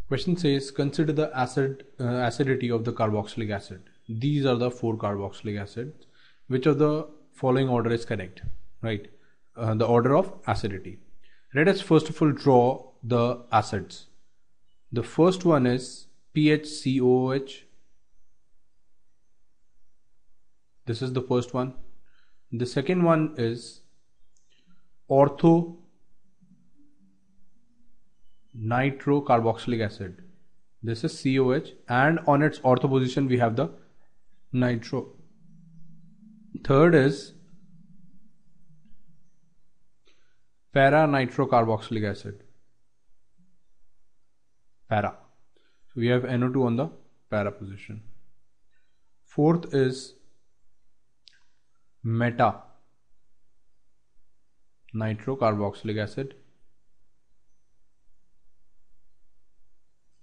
Question says, consider the acidity of the carboxylic acid. These are the 4 carboxylic acids. Which of the following order is correct? Right? The order of acidity. Let us first of all draw the acids. The first one is PHCOOH. This is the first one. The second one is ortho nitrocarboxylic acid. This is COH, and on its ortho position we have the nitro. Third is para nitrocarboxylic acid. Para. So we have NO2 on the para position. Fourth is meta nitrocarboxylic acid.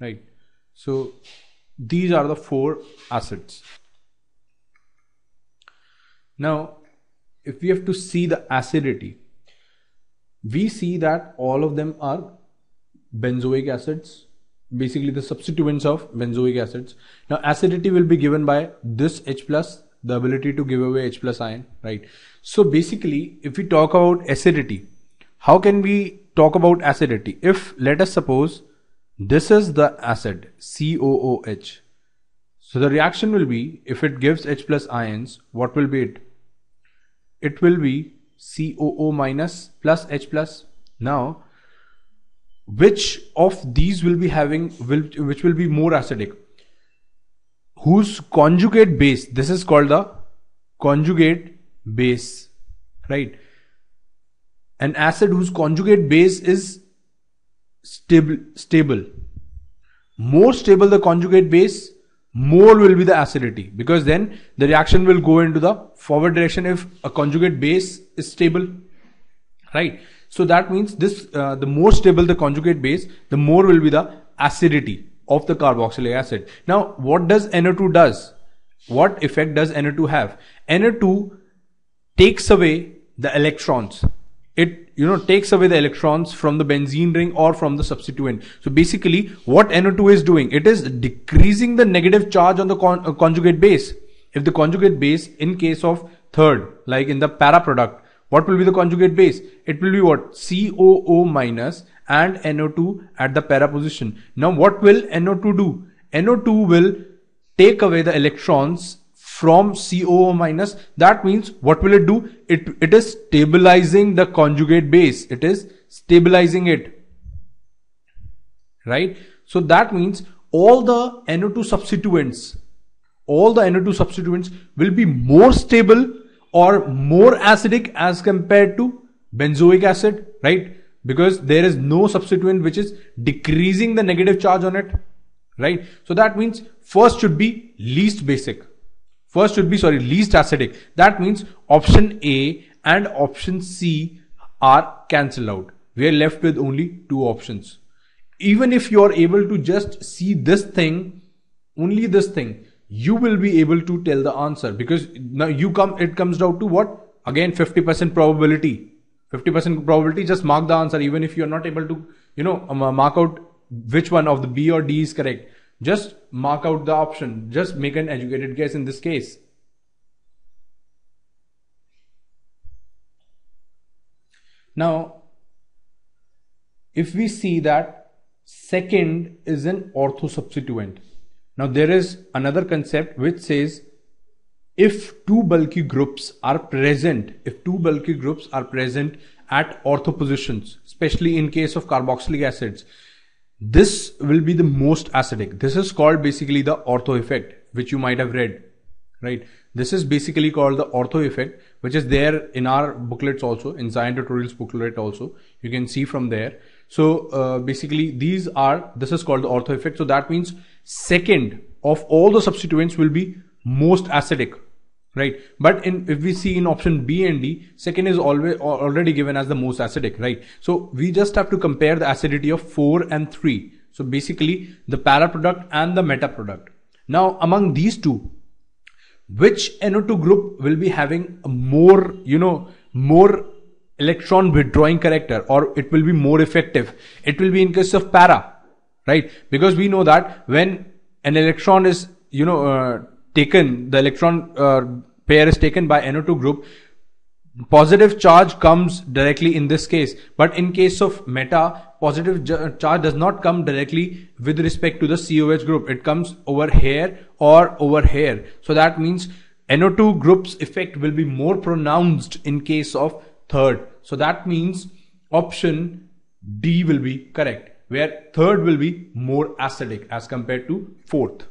Right. So these are the 4 acids. Now, if we have to see the acidity, we see that all of them are benzoic acids, basically the substituents of benzoic acids. Now, acidity will be given by this H plus, the ability to give away H plus ion, right? So basically, if we talk about acidity, how can we talk about acidity? If, let us suppose, this is the acid COOH. So the reaction will be, if it gives H plus ions, what will be it? It will be COO minus plus H plus. Now, which of these will be having, which will be more acidic? Whose conjugate base, this is called the conjugate base, right? An acid whose conjugate base is stable. More stable the conjugate base, more will be the acidity, because then the reaction will go into the forward direction if a conjugate base is stable, right? So that means this the more stable the conjugate base, the more will be the acidity of the carboxylic acid. Now, what does NO2 does? What effect does NO2 have? NO2 takes away the electrons. It takes away the electrons from the benzene ring or from the substituent. So basically what NO2 is doing, it is decreasing the negative charge on the conjugate base. If the conjugate base, in case of third, like in the para product, what will be the conjugate base? It will be what? COO minus and NO2 at the para position. Now what will NO2 do? NO2 will take away the electrons from COO minus. That means what will it do? It is stabilizing the conjugate base. It is stabilizing it, right? So that means all the NO2 substituents will be more stable or more acidic as compared to benzoic acid, right? Because there is no substituent which is decreasing the negative charge on it, right? So that means first should be least basic. Least acidic. That means option A and option C are cancelled out. We are left with only 2 options. Even if you are able to just see this thing, only this thing, you will be able to tell the answer, because now it comes down to what? Again, 50% probability. 50% probability, just mark the answer. Even if you are not able to, mark out which one of the B or D is correct. Just mark out the option. Just make an educated guess in this case. Now, if we see that second is an ortho substituent. Now there is another concept which says if 2 bulky groups are present, at ortho positions, especially in case of carboxylic acids, this will be the most acidic. This is called basically the ortho effect, which you might have read, right? This is basically called the ortho effect, which is there in our booklets also, in Science Tutorials booklet also. You can see from there. So basically this is called the ortho effect. So that means second of all the substituents will be most acidic, right? But if we see in option B and D, second is already given as the most acidic, right? So we just have to compare the acidity of 4 and 3. So basically the para product and the meta product. Now among these two, which NO2 group will be having a more electron withdrawing character, or it will be more effective? It will be in case of para. right? Because we know that when an electron is, taken, the electron pair is taken by NO2 group, positive charge comes directly in this case. But in case of meta, positive charge does not come directly with respect to the COH group. It comes over here or over here. So that means NO2 group's effect will be more pronounced in case of third. So that means option D will be correct, where third will be more acidic as compared to fourth.